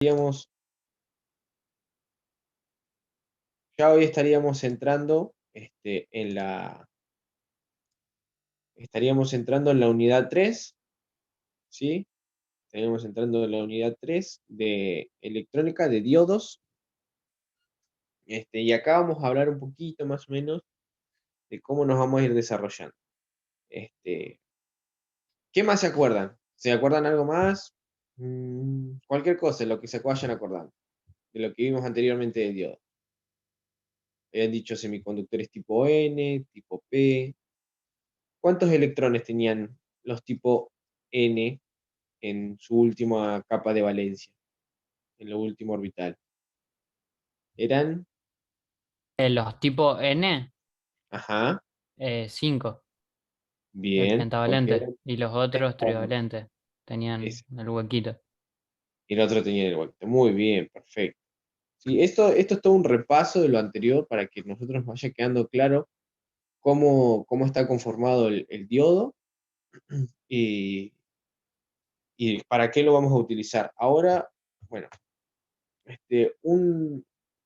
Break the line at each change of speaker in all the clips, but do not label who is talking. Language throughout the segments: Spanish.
Estaríamos- ya hoy estaríamos entrando estaríamos entrando en la unidad 3, ¿sí? Estaríamos entrando en la unidad 3 de electrónica de diodos. Y acá vamos a hablar un poquito más o menos de cómo nos vamos a ir desarrollando. Este, ¿Qué más se acuerdan? ¿Se acuerdan algo más? Cualquier cosa, lo que se vayan acordando, de lo que vimos anteriormente de diodos. Habían dicho semiconductores tipo N, tipo P. ¿Cuántos electrones tenían los tipo N en su última capa de valencia, en lo último orbital? Eran,
Los tipo N,
ajá,
5, el
bien, porque
pentavalente,
eran
y los otros
exactamente,
trivalentes, tenían
ese.
el huequito.
Y el otro tenía el vuelto. Muy bien, perfecto. Sí, esto es todo un repaso de lo anterior para que nosotros nos vaya quedando claro cómo está conformado el diodo y, y para qué lo vamos a utilizar. Ahora, bueno,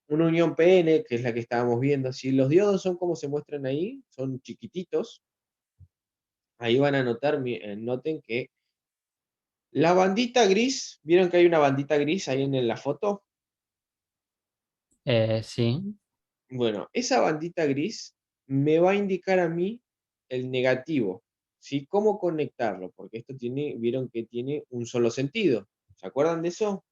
una unión PN, que es la que estábamos viendo, si los diodos son como se muestran ahí, son chiquititos, ahí van a notar, noten que la bandita gris, ¿vieron que hay una bandita gris ahí en la foto?
Sí.
Bueno, esa bandita gris me va a indicar a mí el negativo, ¿sí? ¿Cómo conectarlo? Porque esto tiene, vieron que tiene un solo sentido. ¿Se acuerdan de eso?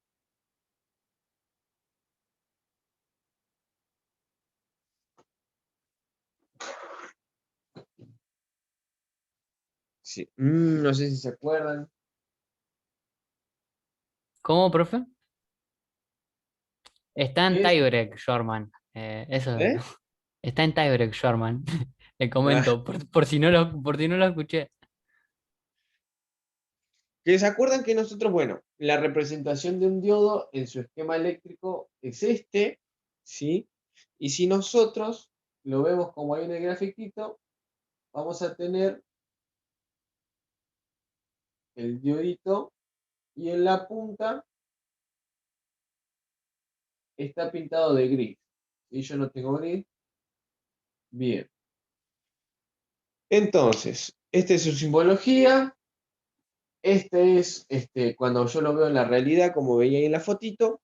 Sí. No sé si se acuerdan.
¿Cómo, profe? Está en
¿Qué es?
tiebreak, Shorman. Eso,
¿Eh?
está en tiebreak, Shorman. Le
Ah,
comento, por si no lo escuché.
que se acuerdan que nosotros, bueno, la representación de un diodo en su esquema eléctrico es este, ¿sí? Y si nosotros lo vemos como ahí en el grafiquito, vamos a tener el diodito y en la punta está pintado de gris. Y yo no tengo gris. Bien. Entonces, esta es su simbología. Cuando yo lo veo en la realidad, como veía ahí en la fotito.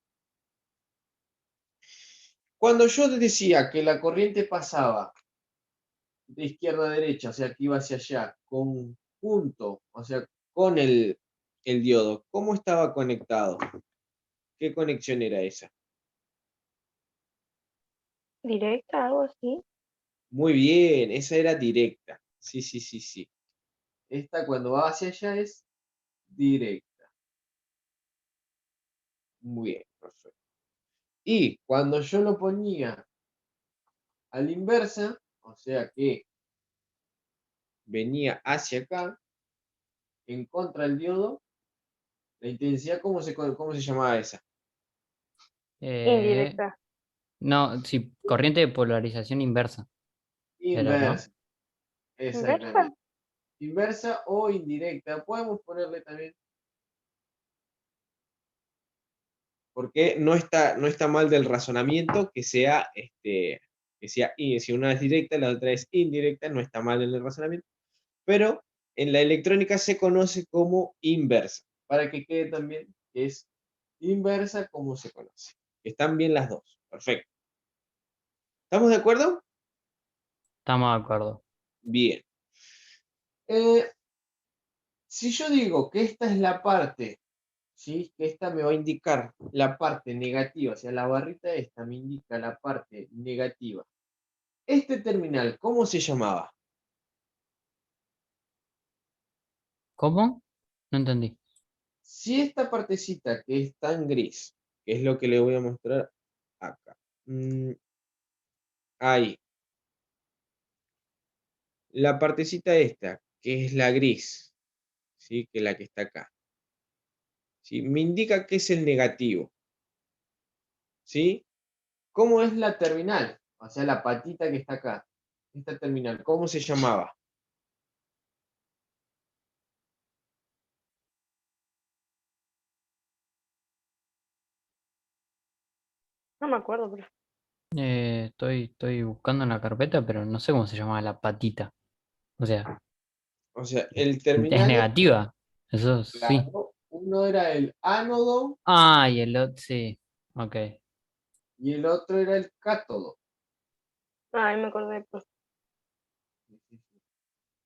Cuando yo decía que la corriente pasaba de izquierda a derecha, o sea, que iba hacia allá, conjunto, o sea, con el diodo, ¿cómo estaba conectado? ¿Qué conexión era esa?
Directa, algo así.
Muy bien, esa era directa. Sí, sí, sí, sí. Esta cuando va hacia allá es directa. Muy bien, perfecto. Y cuando yo lo ponía a la inversa, o sea que venía hacia acá, en contra del diodo, la intensidad, ¿cómo se llamaba esa?
Eh,
Indirecta.
no, sí, corriente de polarización inversa, era, ¿no?
Inversa,
¿Inversa?
exactamente. Inversa o indirecta. Podemos ponerle también, porque no está mal del razonamiento que sea, y si una es directa, la otra es indirecta, no está mal en el razonamiento, pero en la electrónica se conoce como inversa, para que quede también que es inversa como se conoce. Están bien las dos. Perfecto. ¿Estamos de acuerdo?
Estamos de acuerdo.
Bien. Eh, si yo digo que esta es la parte, ¿sí? Que esta me va a indicar la parte negativa, o sea, la barrita esta me indica la parte negativa. Este terminal, ¿cómo se llamaba?
¿Cómo? No entendí.
Si esta partecita que está en gris, que es lo que le voy a mostrar acá, ahí, la partecita esta, que es la gris, ¿sí? Que es la que está acá, ¿sí? Me indica que es el negativo, ¿sí? ¿Cómo es la terminal? O sea, la patita que está acá, esta terminal, ¿cómo se llamaba?
No me acuerdo, pero
Estoy buscando en la carpeta, pero no sé cómo se llama la patita. O sea,
O sea, el
es
terminal,
negativa. Eso sí.
claro, uno era el ánodo
Ah, y el otro, sí. Ok.
y el otro era el cátodo.
ay, me acordé, pues.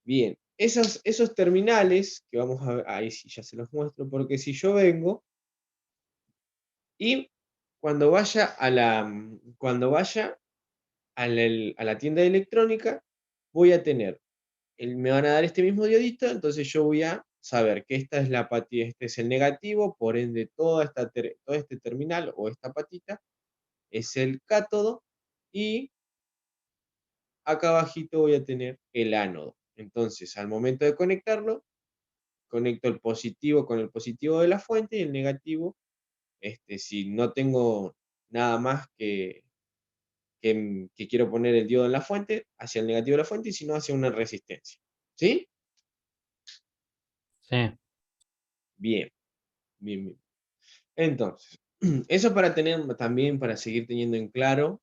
Bien, esos terminales que vamos a ver, ahí sí ya se los muestro, porque si yo vengo y cuando vaya a la tienda de electrónica, voy a tener, me van a dar este mismo diodito, entonces yo voy a saber que esta es la patita, este es el negativo, por ende todo este terminal o esta patita es el cátodo y acá abajito voy a tener el ánodo. Entonces, al momento de conectarlo, conecto el positivo con el positivo de la fuente y el negativo, si no tengo nada más que quiero poner el diodo en la fuente, hacia el negativo de la fuente y si no, hacia una resistencia. ¿Sí?
Sí.
Bien, bien, bien. Entonces, eso para tener también, para seguir teniendo en claro,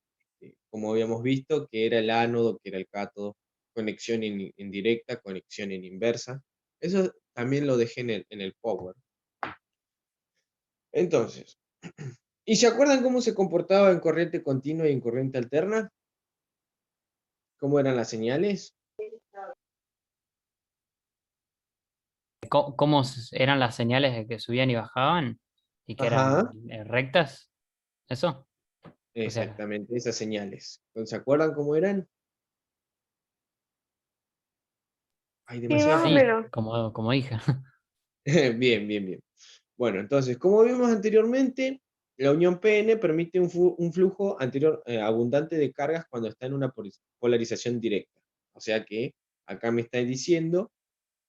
como habíamos visto, que era el ánodo, que era el cátodo, conexión en directa, conexión en inversa. Eso también lo dejé en el power. Entonces, ¿y se acuerdan cómo se comportaba en corriente continua y en corriente alterna? ¿Cómo eran las señales?
Eran las señales de que subían y bajaban? Y que eran
Ajá,
rectas. ¿Eso? O sea,
exactamente, esas señales. Entonces, ¿se acuerdan cómo eran? Hay
Sí,
demasiada
más o
sí,
menos.
como dije.
Bien, bien, bien. Bueno, entonces, como vimos anteriormente, la unión PN permite un flujo anterior, abundante de cargas cuando está en una polarización directa. O sea que acá me está diciendo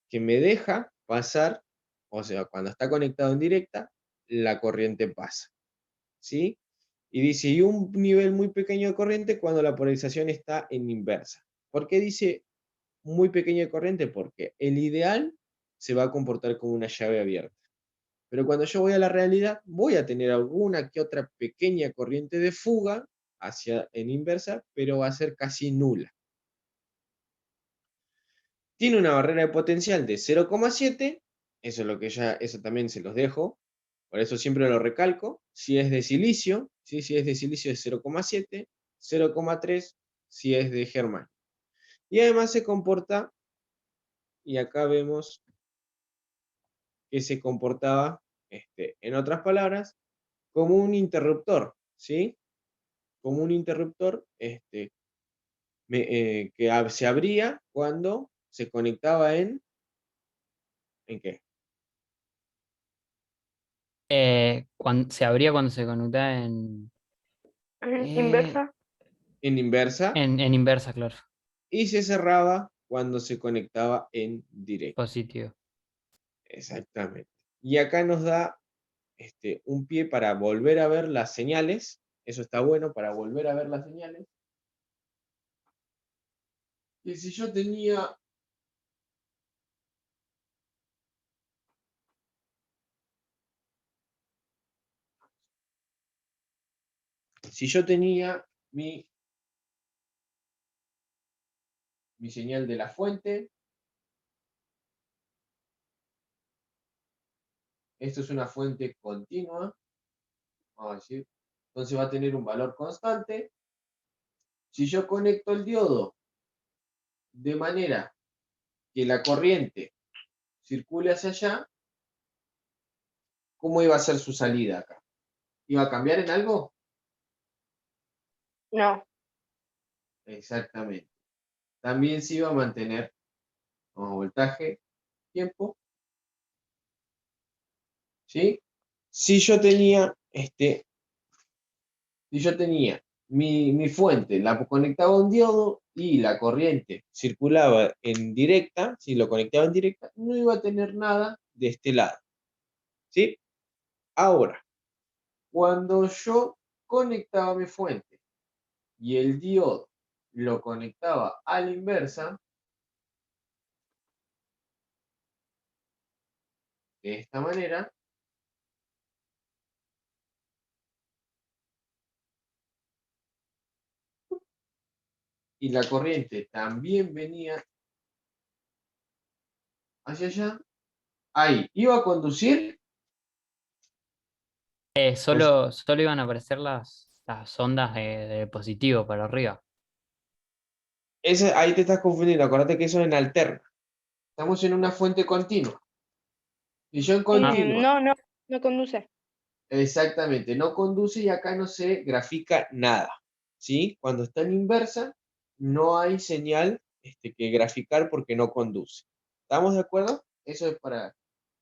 que me deja pasar, o sea, cuando está conectado en directa, la corriente pasa. ¿Sí? Y dice, y un nivel muy pequeño de corriente cuando la polarización está en inversa. ¿Por qué dice muy pequeño de corriente? Porque el ideal se va a comportar como una llave abierta. Pero cuando yo voy a la realidad, voy a tener alguna que otra pequeña corriente de fuga en inversa, pero va a ser casi nula. Tiene una barrera de potencial de 0,7, eso es lo que eso también se los dejo, por eso siempre lo recalco. Si es de silicio, ¿sí? Si es de silicio es 0,7, 0,3 si es de germanio. Y además se comporta, y acá vemos que se comportaba, en otras palabras, como un interruptor, ¿sí? Como un interruptor que se abría cuando se conectaba ¿en qué?
Se abría cuando se conectaba eh,
Inversa.
En inversa
en inversa, claro.
y se cerraba cuando se conectaba en directo.
Positivo.
Exactamente. Y acá nos da un pie para volver a ver las señales. Eso está bueno para volver a ver las señales. Y si yo tenía mi señal de la fuente, esto es una fuente continua, vamos a decir, entonces va a tener un valor constante. Si yo conecto el diodo de manera que la corriente circule hacia allá, ¿cómo iba a ser su salida acá? ¿Iba a cambiar en algo?
No.
Exactamente. También se iba a mantener como voltaje, tiempo, ¿sí? Si yo tenía, si yo tenía mi fuente, la conectaba a un diodo y la corriente circulaba en directa, si lo conectaba en directa, no iba a tener nada de este lado, ¿sí? Ahora, cuando yo conectaba mi fuente y el diodo lo conectaba a la inversa, de esta manera, y la corriente también venía hacia allá, ahí, ¿iba a conducir? O sea,
Solo iban a aparecer las ondas de positivo para arriba.
ahí te estás confundiendo, acordate que eso es en alterna. Estamos en una fuente continua. Y yo en
Ah,
continua,
No, no, no conduce.
exactamente, no conduce y acá no se grafica nada. ¿Sí? Cuando está en inversa, no hay señal que graficar porque no conduce. ¿Estamos de acuerdo? Eso es para...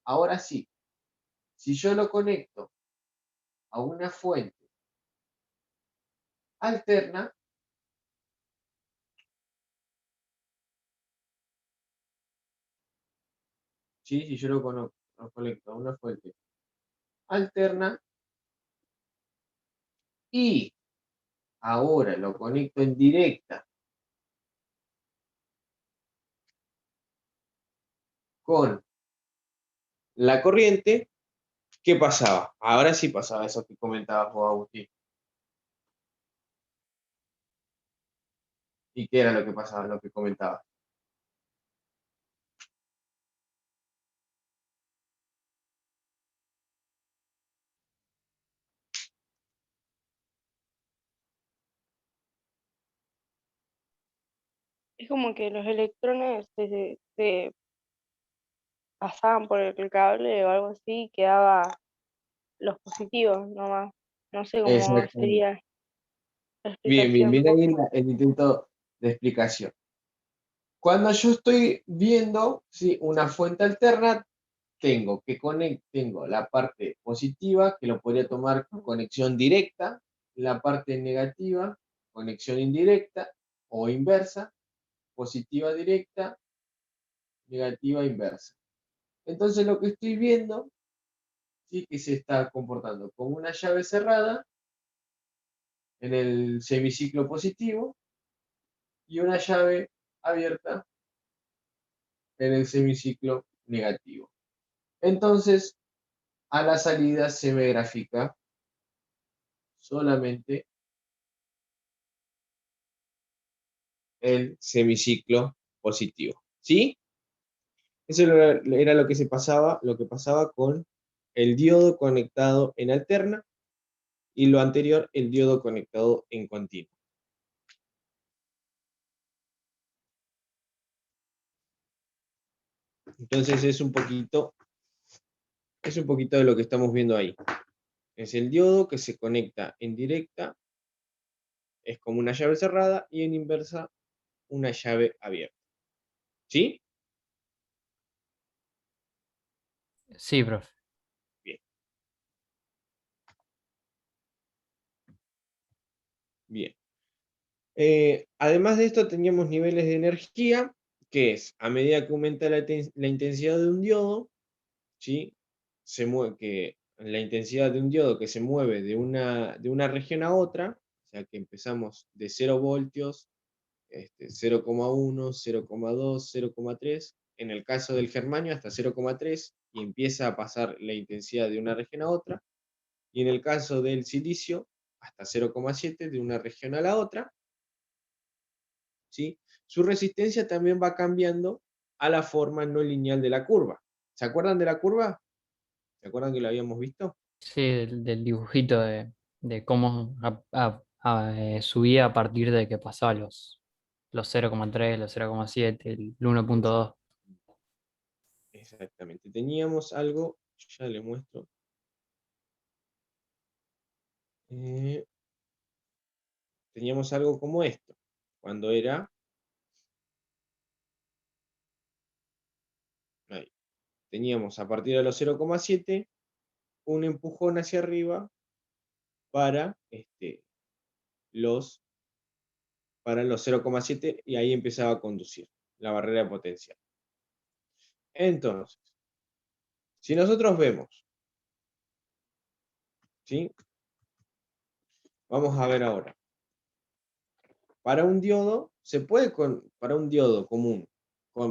Ahora sí, si yo lo conecto a una fuente alterna, ¿sí? Si yo lo conecto a una fuente alterna y ahora lo conecto en directa con la corriente, ¿qué pasaba? Ahora sí pasaba eso que comentabas vos, Agustín. ¿Y qué era lo que pasaba, lo que comentabas?
Es como que los electrones se pasaban por el cable o algo así y quedaba los positivos nomás. No sé cómo
Exactamente.
sería la
Bien, bien,
explicación.
bien ahí el intento de explicación. Cuando yo estoy viendo, ¿sí? Una fuente alterna, tengo la parte positiva, que lo podría tomar conexión directa, la parte negativa, conexión indirecta o inversa, positiva directa, negativa inversa. Entonces lo que estoy viendo, sí, que se está comportando como una llave cerrada en el semiciclo positivo y una llave abierta en el semiciclo negativo. Entonces, a la salida se me grafica solamente el semiciclo positivo. ¿Sí? Eso era lo que pasaba con el diodo conectado en alterna y lo anterior, el diodo conectado en continuo. Entonces es un poquito de lo que estamos viendo ahí. Es el diodo que se conecta en directa, es como una llave cerrada, y en inversa, una llave abierta. ¿Sí?
sí, profe.
Bien, bien. Además de esto, teníamos niveles de energía, que es a medida que aumenta la intensidad de un diodo, ¿sí? Que la intensidad de un diodo que se mueve de una región a otra, o sea que empezamos de 0 voltios, 0,1, 0,2, 0,3, en el caso del germanio hasta 0,3 y empieza a pasar la intensidad de una región a otra, y en el caso del silicio hasta 0,7 de una región a la otra, ¿sí? Su resistencia también va cambiando a la forma no lineal de la curva. ¿Se acuerdan de la curva? ¿Se acuerdan que lo habíamos visto?
Sí, del dibujito de cómo subía a partir de que pasaba los 0,3, los 0,7, el 1,2.
Exactamente. Teníamos algo, ya le muestro. eh, Teníamos algo como esto, cuando era, ahí, teníamos a partir de los 0,7 un empujón hacia arriba para, los, para los 0,7 y ahí empezaba a conducir la barrera de potencial. Entonces, si nosotros vemos, ¿sí? Vamos a ver ahora. Para un diodo, para un diodo común,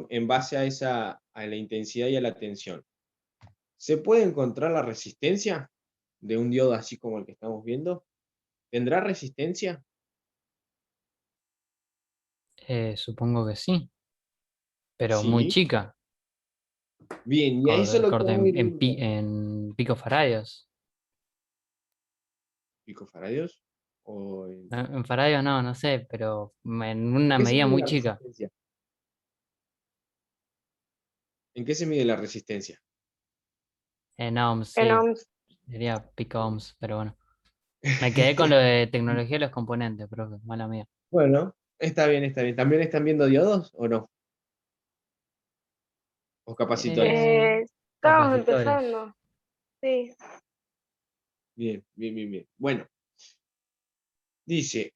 en base a la intensidad y a la tensión, ¿se puede encontrar la resistencia de un diodo así como el que estamos viendo? ¿Tendrá resistencia?
Supongo que sí, pero muy
Sí.
chica,
Bien, y a eso lo que
corte
vamos a ir viendo.
en picofaradios.
¿Picofaradios? ¿O en...
En faradios no, no sé, pero en una
¿Qué se
medida
mide
muy
la
chica.
resistencia? ¿En qué se mide la resistencia?
En ohms,
En
sí,
ohms.
diría pico ohms, pero bueno. Me quedé con lo de tecnología de los componentes, profe, mala mía.
Bueno, está bien, está bien. ¿También están viendo diodos o no? ¿O capacitores?
Estábamos
Capacitores.
empezando, sí.
Bien, bien, bien, bien. Bueno, dice,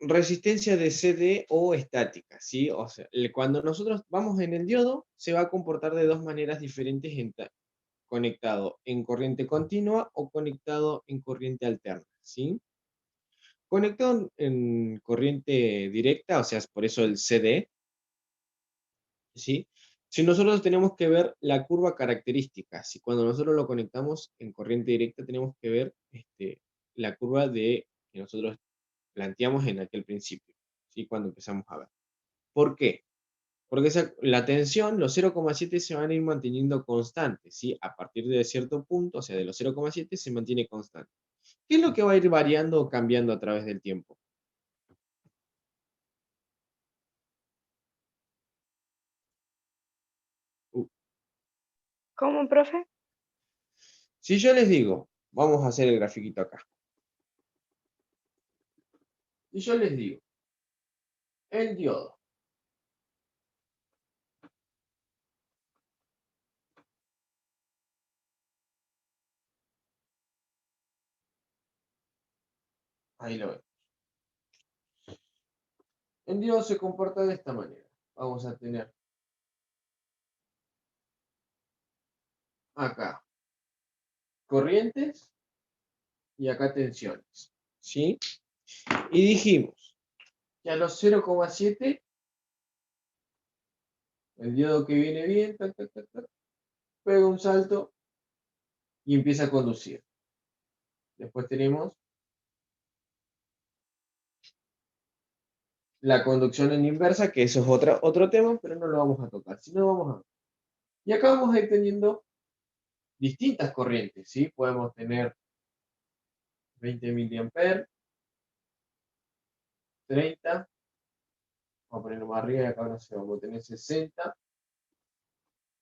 resistencia de CD o estática, ¿sí? O sea, cuando nosotros vamos en el diodo, se va a comportar de dos maneras diferentes conectado en corriente continua o conectado en corriente alterna, ¿sí? Conectado en corriente directa, o sea, es por eso el CD, ¿sí? Si nosotros tenemos que ver la curva característica, si cuando nosotros lo conectamos en corriente directa tenemos que ver la curva que nosotros planteamos en aquel principio, ¿sí? Cuando empezamos a ver. ¿Por qué? Porque la tensión, los 0,7 se van a ir manteniendo constantes, ¿sí? A partir de cierto punto, o sea, de los 0,7 se mantiene constante. ¿Qué es lo que va a ir variando o cambiando a través del tiempo? Uh,
¿Cómo, profe?
si yo les digo, vamos a hacer el grafiquito acá. Si yo les digo, el diodo, ahí lo ven. El diodo se comporta de esta manera. Vamos a tener acá corrientes y acá tensiones, ¿sí? Y dijimos que a los 0,7, el diodo que viene bien, tac, tac, tac, tac, pega un salto y empieza a conducir. Después tenemos la conducción en inversa, que eso es otro tema, pero no lo vamos a tocar, sino vamos a... Y acá vamos a ir teniendo distintas corrientes, ¿sí? Podemos tener 20 miliamperes, 30, vamos a ponerlo más arriba y acá no sé, vamos a tener 60,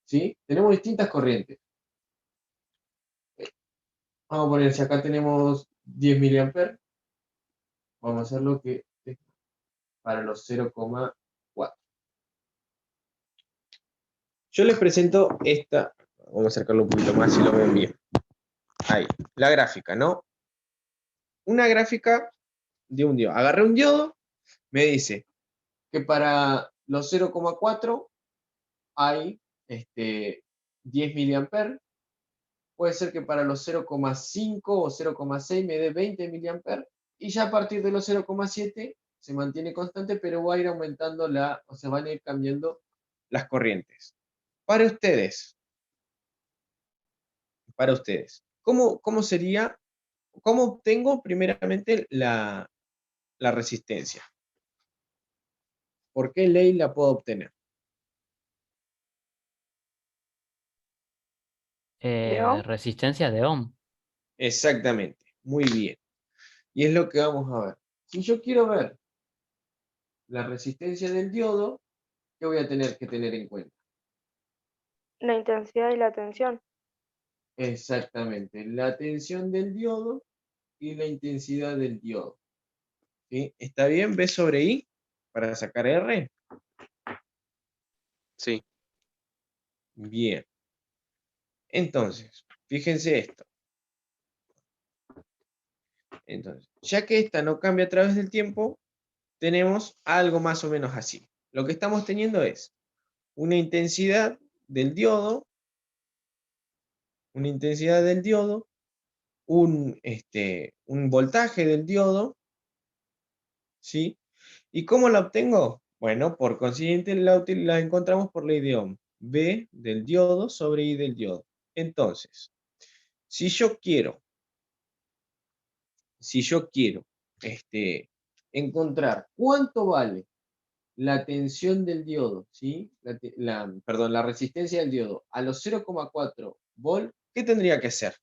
¿sí? Tenemos distintas corrientes. Vamos a poner, si acá tenemos 10 miliamperes, vamos a hacer lo que es para los 0,4. Yo les presento esta, vamos a acercarlo un poquito más si lo ven bien. Ahí, la gráfica, ¿no? Una gráfica de un diodo. Agarré un diodo, me dice que para los 0,4 hay 10 miliamperes. Puede ser que para los 0,5 o 0,6 me dé 20 miliamperes. Y ya a partir de los 0,7 se mantiene constante, pero va a ir aumentando o sea, van a ir cambiando las corrientes. Para ustedes, ¿cómo sería, cómo obtengo primeramente la resistencia? ¿Por qué ley la puedo obtener?
¿De ohm?
Resistencia de ohm.
Exactamente, muy bien. Y es lo que vamos a ver. Si yo quiero ver la resistencia del diodo, ¿qué voy a tener que tener en cuenta?
La intensidad y la tensión.
Exactamente, la tensión del diodo y la intensidad del diodo. ¿Sí? ¿Está bien? ¿B sobre I para sacar R?
Sí.
Bien. Entonces, fíjense esto. Entonces, ya que esta no cambia a través del tiempo, tenemos algo más o menos así. Lo que estamos teniendo es una intensidad del diodo, una intensidad del diodo, un voltaje del diodo, ¿sí? ¿Y cómo la obtengo? Bueno, por consiguiente la encontramos por ley de Ohm. B del diodo sobre I del diodo. Entonces, si yo quiero, si yo quiero encontrar cuánto vale la tensión del diodo, ¿sí? Perdón, la resistencia del diodo a los 0,4 volt, ¿qué tendría que ser?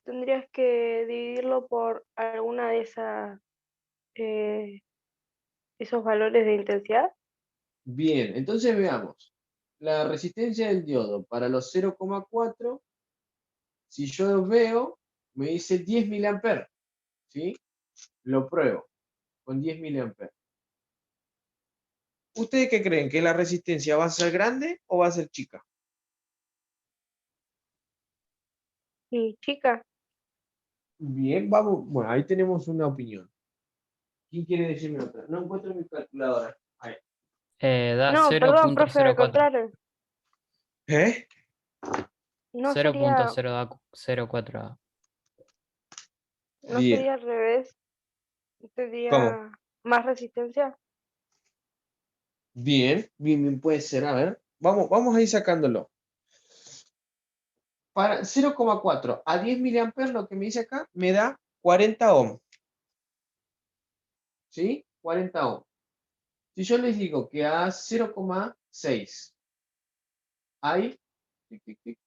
Tendrías que dividirlo por alguna de eh, esos valores de intensidad.
Bien, entonces veamos. La resistencia del diodo para los 0,4, si yo veo, me dice 10 miliamperes, ¿sí? Lo pruebo con 10 miliamperes. ¿Ustedes qué creen? ¿Que la resistencia va a ser grande o va a ser chica?
Y chica,
Bien, vamos. Bueno, ahí tenemos una opinión. ¿Quién quiere decirme otra? No encuentro mi calculadora. Ahí.
Da
no, perdón, profe, al
0,04.
contrario,
¿Eh?
no sería,
0,004.
no
Bien.
sería al revés,
¿Cómo?
tendría más resistencia.
Bien, bien, bien, puede ser. A ver, vamos a ir sacándolo. Para 0,4 a 10 miliamperes, lo que me dice acá, me da 40 ohms. ¿Sí? 40 ohms. Si yo les digo que a 0,6 hay tic, tic, tic,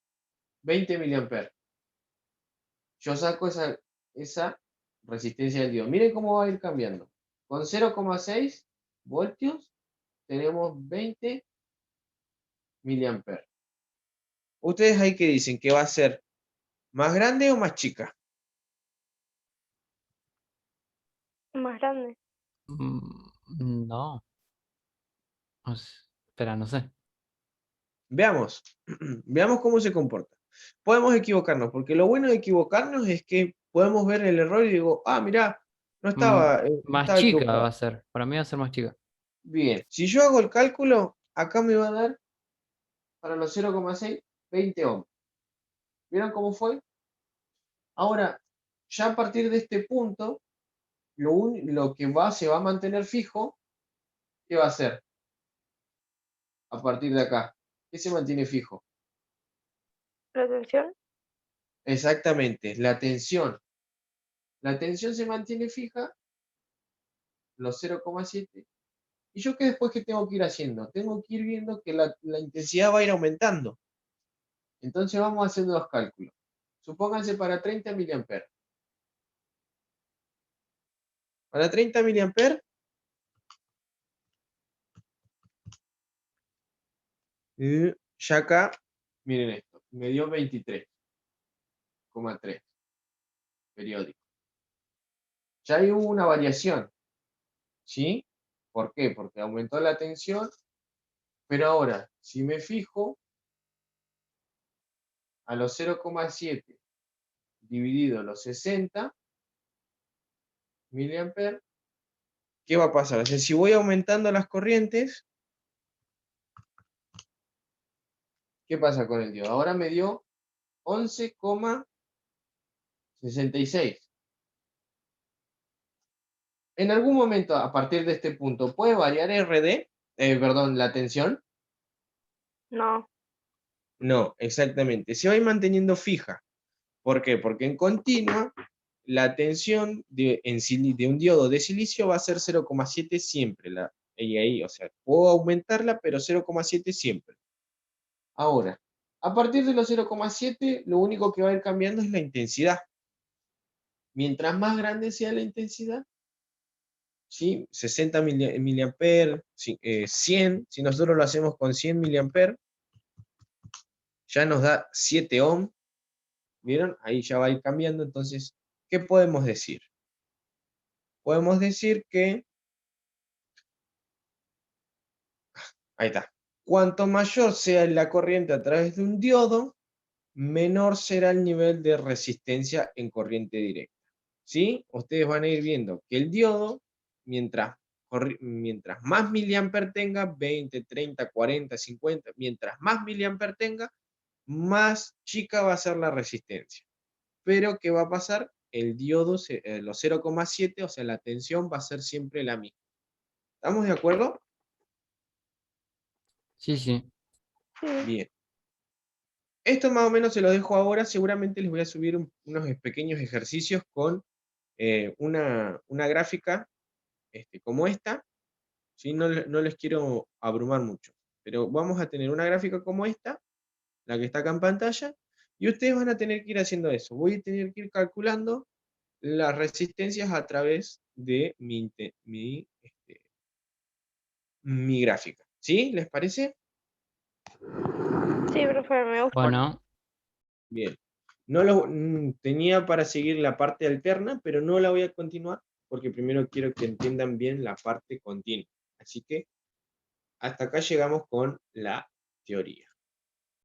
20 miliamperes, yo saco esa resistencia del diodo. Miren cómo va a ir cambiando. Con 0,6 voltios tenemos 20 miliamperes. ¿Ustedes ahí qué dicen? ¿Que va a ser más grande o más chica?
Más grande.
No. Espera, no sé.
Veamos, veamos cómo se comporta. Podemos equivocarnos, porque lo bueno de equivocarnos es que podemos ver el error y digo, ah, mirá, no
Más
estaba
chica va
equivocado.
a ser. Para mí va a ser más chica.
Bien, si yo hago el cálculo, acá me va a dar para los 0,6, 20 ohms. ¿Vieron cómo fue? Ahora, ya a partir de este punto, lo que se va a mantener fijo, ¿qué va a ser? A partir de acá, ¿qué se mantiene fijo?
La tensión,
Exactamente, la tensión. La tensión se mantiene fija, los 0,7. ¿Y yo qué después qué tengo que ir haciendo? Tengo que ir viendo que la intensidad va a ir aumentando. Entonces vamos haciendo los cálculos. Supónganse para 30 miliamperes. Para 30 miliamperes, ya acá, miren esto, me dio 23,3 periódico. Ya ahí hubo una variación, ¿sí? ¿Por qué? Porque aumentó la tensión, pero ahora, si me fijo, a los 0,7 dividido los 60 miliamperes, ¿qué va a pasar? O sea, si voy aumentando las corrientes, ¿qué pasa con el diodo? Ahora me dio 11,66. En algún momento, a partir de este punto, ¿puede variar perdón, la tensión?
no,
No, exactamente. Se va a ir manteniendo fija. ¿Por qué? Porque en continua, la tensión de un diodo de silicio va a ser 0,7 siempre. Y ahí, o sea, puedo aumentarla, pero 0,7 siempre. Ahora, a partir de los 0,7, lo único que va a ir cambiando es la intensidad. Mientras más grande sea la intensidad, ¿sí? 60 miliamperes, 100, si nosotros lo hacemos con 100 miliamperes, ya nos da 7 ohms, ¿vieron? Ahí ya va a ir cambiando, entonces, ¿qué podemos decir? Podemos decir que, ahí está, cuanto mayor sea la corriente a través de un diodo, menor será el nivel de resistencia en corriente directa. ¿Sí? Ustedes van a ir viendo que el diodo, mientras más miliamper tenga, 20, 30, 40, 50, mientras más miliamper tenga, más chica va a ser la resistencia. Pero, ¿qué va a pasar? El diodo, los 0,7, o sea, la tensión va a ser siempre la misma. ¿Estamos de acuerdo?
Sí, sí.
sí,
Bien. Esto más o menos se lo dejo ahora. Seguramente les voy a subir unos pequeños ejercicios con una gráfica como esta, ¿sí? No les quiero abrumar mucho, pero vamos a tener una gráfica como esta, la que está acá en pantalla, y ustedes van a tener que ir haciendo eso. Voy a tener que ir calculando las resistencias a través de mi gráfica. ¿Sí? ¿Les parece?
Sí, profe, me gusta.
Bueno,
Bien. Tenía para seguir la parte alterna, pero no la voy a continuar porque primero quiero que entiendan bien la parte continua. Así que hasta acá llegamos con la teoría.